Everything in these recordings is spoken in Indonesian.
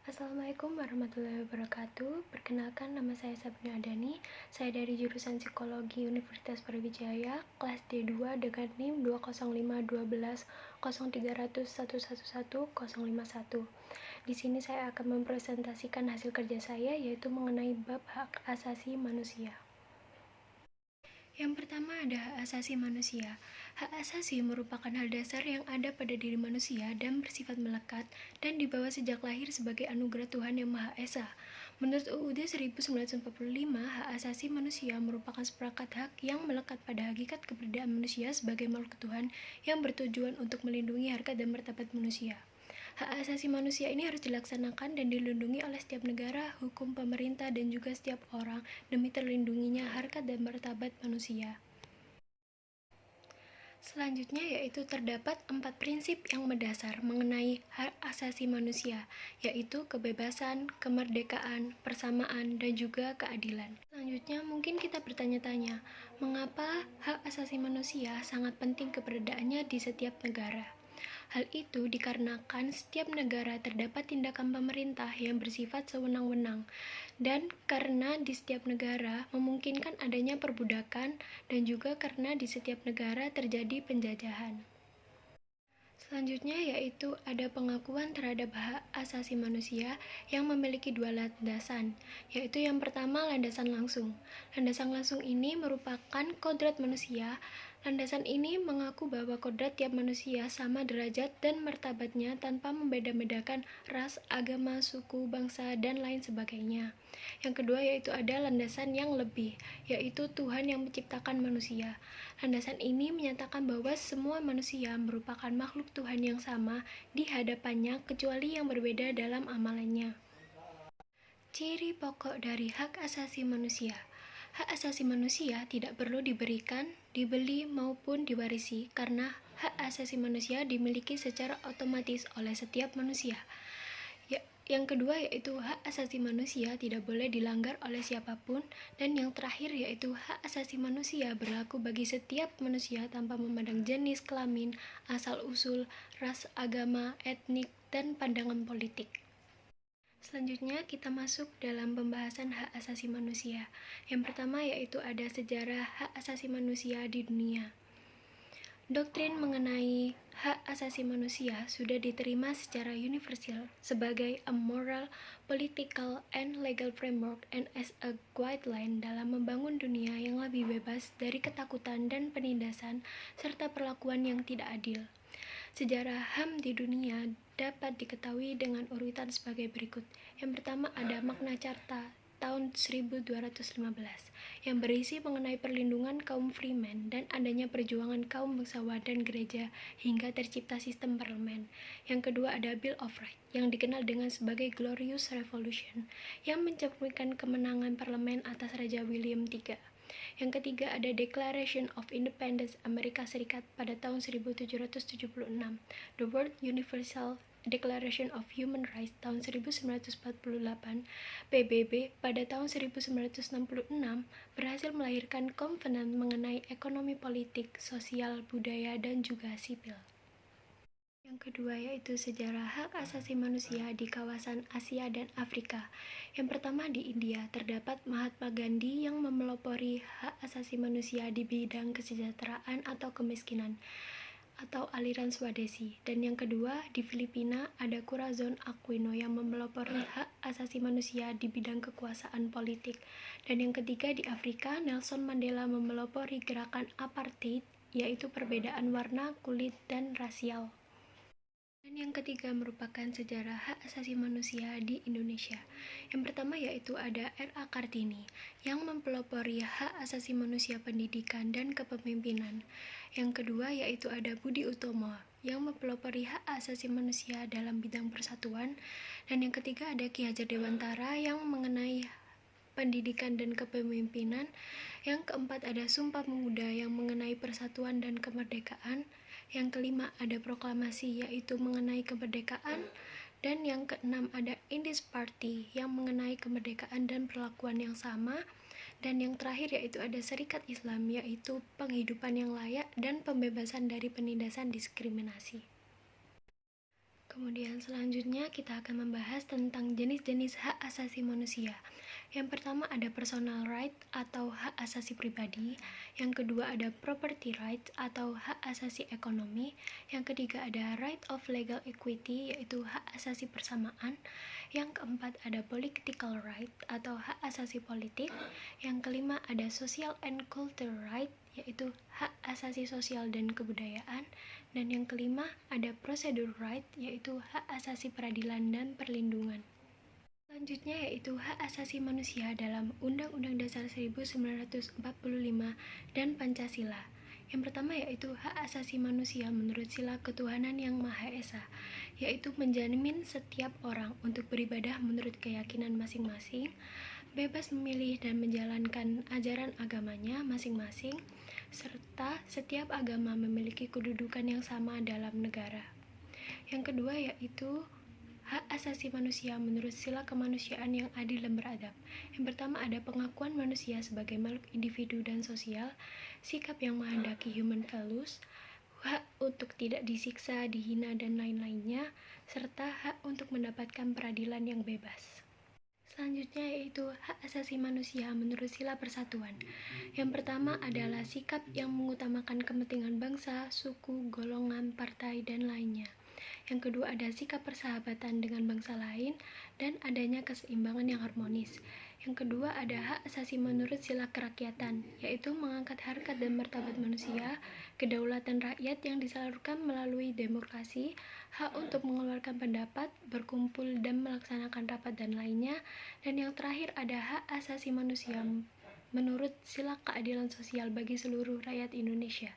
Assalamualaikum warahmatullahi wabarakatuh. Perkenalkan, nama saya Sabrina Adani. Saya dari jurusan Psikologi Universitas Brawijaya, kelas D2 dengan NIM 205120130111051. Di sini saya akan mempresentasikan hasil kerja saya, yaitu mengenai bab hak asasi manusia. Yang pertama ada hak asasi manusia. Hak asasi merupakan hal dasar yang ada pada diri manusia dan bersifat melekat dan dibawa sejak lahir sebagai anugerah Tuhan Yang Maha Esa. Menurut UUD 1945, hak asasi manusia merupakan seperangkat hak yang melekat pada hakikat keberadaan manusia sebagai makhluk Tuhan yang bertujuan untuk melindungi harkat dan martabat manusia. Hak asasi manusia ini harus dilaksanakan dan dilindungi oleh setiap negara, hukum pemerintah, dan juga setiap orang demi terlindunginya harkat dan martabat manusia. Selanjutnya yaitu terdapat 4 prinsip yang mendasar mengenai hak asasi manusia, yaitu kebebasan, kemerdekaan, persamaan, dan juga keadilan. Selanjutnya mungkin kita bertanya-tanya, mengapa hak asasi manusia sangat penting keberadaannya di setiap negara? Hal itu dikarenakan setiap negara terdapat tindakan pemerintah yang bersifat sewenang-wenang, dan karena di setiap negara memungkinkan adanya perbudakan, dan juga karena di setiap negara terjadi penjajahan. Selanjutnya yaitu ada pengakuan terhadap hak asasi manusia yang memiliki 2 landasan, yaitu yang pertama landasan langsung. Landasan langsung ini merupakan kodrat manusia. Landasan ini mengaku bahwa kodrat tiap manusia sama derajat dan martabatnya tanpa membeda-bedakan ras, agama, suku, bangsa, dan lain sebagainya. Yang kedua yaitu ada landasan yang lebih, yaitu Tuhan yang menciptakan manusia. Landasan ini menyatakan bahwa semua manusia merupakan makhluk Tuhan yang sama di hadapannya kecuali yang berbeda dalam amalannya. Ciri pokok dari hak asasi manusia. Hak asasi manusia tidak perlu diberikan, dibeli, maupun diwarisi karena hak asasi manusia dimiliki secara otomatis oleh setiap manusia. Yang kedua yaitu hak asasi manusia tidak boleh dilanggar oleh siapapun, dan yang terakhir yaitu hak asasi manusia berlaku bagi setiap manusia tanpa memandang jenis kelamin, asal-usul, ras, agama, etnik, dan pandangan politik. Selanjutnya kita masuk dalam pembahasan hak asasi manusia. Yang pertama yaitu ada sejarah hak asasi manusia di dunia. Doktrin mengenai hak asasi manusia sudah diterima secara universal sebagai a moral, political, and legal framework and as a guideline dalam membangun dunia yang lebih bebas dari ketakutan dan penindasan serta perlakuan yang tidak adil. Sejarah HAM di dunia dapat diketahui dengan urutan sebagai berikut. Yang pertama ada Magna Carta tahun 1215 yang berisi mengenai perlindungan kaum freeman dan adanya perjuangan kaum bangsawan dan gereja hingga tercipta sistem parlemen. Yang kedua ada Bill of Rights yang dikenal dengan sebagai Glorious Revolution yang mencerminkan kemenangan parlemen atas Raja William III. Yang ketiga ada Declaration of Independence Amerika Serikat pada tahun 1776, The World Universal Declaration of Human Rights tahun 1948, PBB pada tahun 1966 berhasil melahirkan konvenen mengenai ekonomi politik, sosial, budaya, dan juga sipil. Yang kedua yaitu sejarah hak asasi manusia di kawasan Asia dan Afrika. Yang pertama di India terdapat Mahatma Gandhi yang memelopori hak asasi manusia di bidang kesejahteraan atau kemiskinan atau aliran Swadesi. Dan yang kedua di Filipina ada Corazon Aquino yang memelopori hak asasi manusia di bidang kekuasaan politik. Dan yang ketiga di Afrika Nelson Mandela memelopori gerakan apartheid, yaitu perbedaan warna, kulit, dan rasial. Dan yang ketiga merupakan sejarah hak asasi manusia di Indonesia. Yang pertama yaitu ada R.A. Kartini yang mempelopori hak asasi manusia pendidikan dan kepemimpinan. Yang kedua yaitu ada Budi Utomo yang mempelopori hak asasi manusia dalam bidang persatuan. Dan yang ketiga ada Ki Hajar Dewantara yang mengenai pendidikan dan kepemimpinan. Yang keempat ada Sumpah Pemuda yang mengenai persatuan dan kemerdekaan. Yang kelima ada proklamasi yaitu mengenai kemerdekaan. Dan yang keenam ada Indies Party yang mengenai kemerdekaan dan perlakuan yang sama. Dan yang terakhir yaitu ada Serikat Islam yaitu penghidupan yang layak dan pembebasan dari penindasan diskriminasi. Kemudian selanjutnya kita akan membahas tentang jenis-jenis hak asasi manusia. Yang pertama ada personal right atau hak asasi pribadi. Yang kedua ada property right atau hak asasi ekonomi. Yang ketiga ada right of legal equity yaitu hak asasi persamaan. Yang keempat ada political right atau hak asasi politik. Yang kelima ada social and cultural right yaitu hak asasi sosial dan kebudayaan. Dan yang kelima ada procedural right yaitu hak asasi peradilan dan perlindungan. Selanjutnya yaitu hak asasi manusia dalam Undang-Undang Dasar 1945 dan Pancasila. Yang pertama yaitu hak asasi manusia menurut sila ketuhanan yang Maha Esa, yaitu menjamin setiap orang untuk beribadah menurut keyakinan masing-masing, bebas memilih dan menjalankan ajaran agamanya masing-masing, serta setiap agama memiliki kedudukan yang sama dalam negara. Yang kedua yaitu hak asasi manusia menurut sila kemanusiaan yang adil dan beradab. Yang pertama ada pengakuan manusia sebagai makhluk individu dan sosial, sikap yang menghendaki human values, hak untuk tidak disiksa, dihina, dan lain-lainnya, serta hak untuk mendapatkan peradilan yang bebas. Selanjutnya yaitu hak asasi manusia menurut sila persatuan. Yang pertama adalah sikap yang mengutamakan kepentingan bangsa, suku, golongan, partai, dan lainnya. Yang kedua ada sikap persahabatan dengan bangsa lain dan adanya keseimbangan yang harmonis. Yang kedua ada hak asasi menurut sila kerakyatan, yaitu mengangkat harkat dan martabat manusia, kedaulatan rakyat yang disalurkan melalui demokrasi, hak untuk mengeluarkan pendapat, berkumpul dan melaksanakan rapat dan lainnya. Dan yang terakhir ada hak asasi manusia menurut sila keadilan sosial bagi seluruh rakyat Indonesia,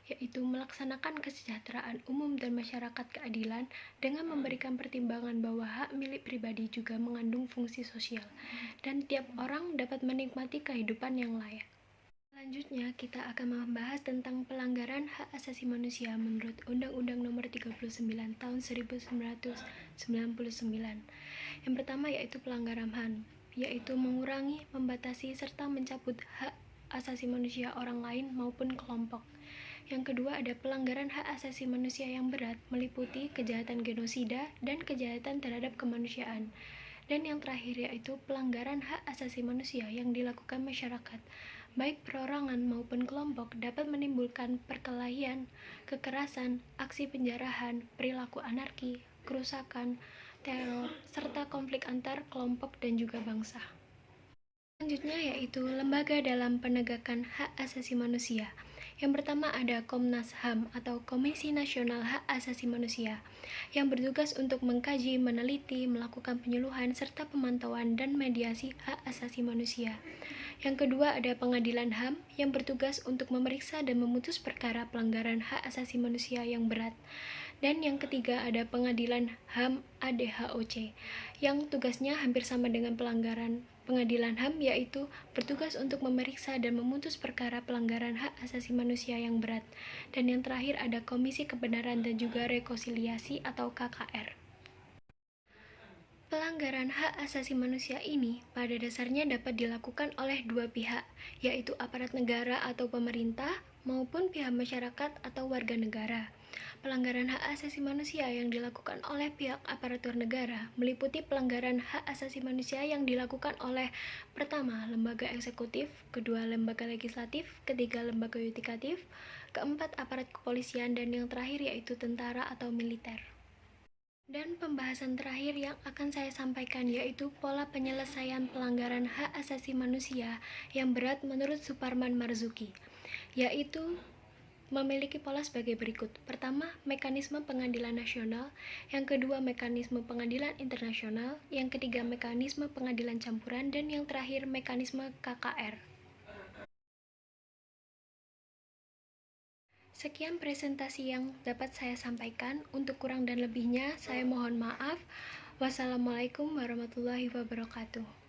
yaitu melaksanakan kesejahteraan umum dan masyarakat keadilan dengan memberikan pertimbangan bahwa hak milik pribadi juga mengandung fungsi sosial dan tiap orang dapat menikmati kehidupan yang layak. Selanjutnya kita akan membahas tentang pelanggaran hak asasi manusia menurut Undang-Undang Nomor 39 Tahun 1999. Yang pertama yaitu pelanggaran HAM, yaitu mengurangi, membatasi, serta mencabut hak asasi manusia orang lain maupun kelompok. Yang kedua ada pelanggaran hak asasi manusia yang berat meliputi kejahatan genosida dan kejahatan terhadap kemanusiaan. Dan yang terakhir yaitu pelanggaran hak asasi manusia yang dilakukan masyarakat, baik perorangan maupun kelompok dapat menimbulkan perkelahian, kekerasan, aksi penjarahan, perilaku anarki, kerusakan, teror, serta konflik antar kelompok dan juga bangsa. Selanjutnya yaitu lembaga dalam penegakan hak asasi manusia. Yang pertama ada Komnas HAM atau Komisi Nasional Hak Asasi Manusia yang bertugas untuk mengkaji, meneliti, melakukan penyuluhan serta pemantauan dan mediasi hak asasi manusia. Yang kedua ada Pengadilan HAM yang bertugas untuk memeriksa dan memutus perkara pelanggaran hak asasi manusia yang berat. Dan yang ketiga ada Pengadilan HAM ADHOC yang tugasnya hampir sama dengan Pengadilan HAM, yaitu bertugas untuk memeriksa dan memutus perkara pelanggaran hak asasi manusia yang berat. Dan yang terakhir ada Komisi Kebenaran dan juga Rekonsiliasi atau KKR. Pelanggaran hak asasi manusia ini pada dasarnya dapat dilakukan oleh dua pihak, yaitu aparat negara atau pemerintah maupun pihak masyarakat atau warga negara. Pelanggaran hak asasi manusia yang dilakukan oleh pihak aparatur negara meliputi pelanggaran hak asasi manusia yang dilakukan oleh pertama, lembaga eksekutif, kedua, lembaga legislatif, ketiga, lembaga yudikatif, keempat, aparat kepolisian, dan yang terakhir yaitu tentara atau militer. Dan pembahasan terakhir yang akan saya sampaikan yaitu pola penyelesaian pelanggaran hak asasi manusia yang berat menurut Suparman Marzuki, yaitu memiliki pola sebagai berikut. Pertama, mekanisme pengadilan nasional. Yang kedua, mekanisme pengadilan internasional. Yang ketiga, mekanisme pengadilan campuran. Dan yang terakhir, mekanisme KKR. Sekian presentasi yang dapat saya sampaikan. Untuk kurang dan lebihnya, saya mohon maaf. Wassalamualaikum warahmatullahi wabarakatuh.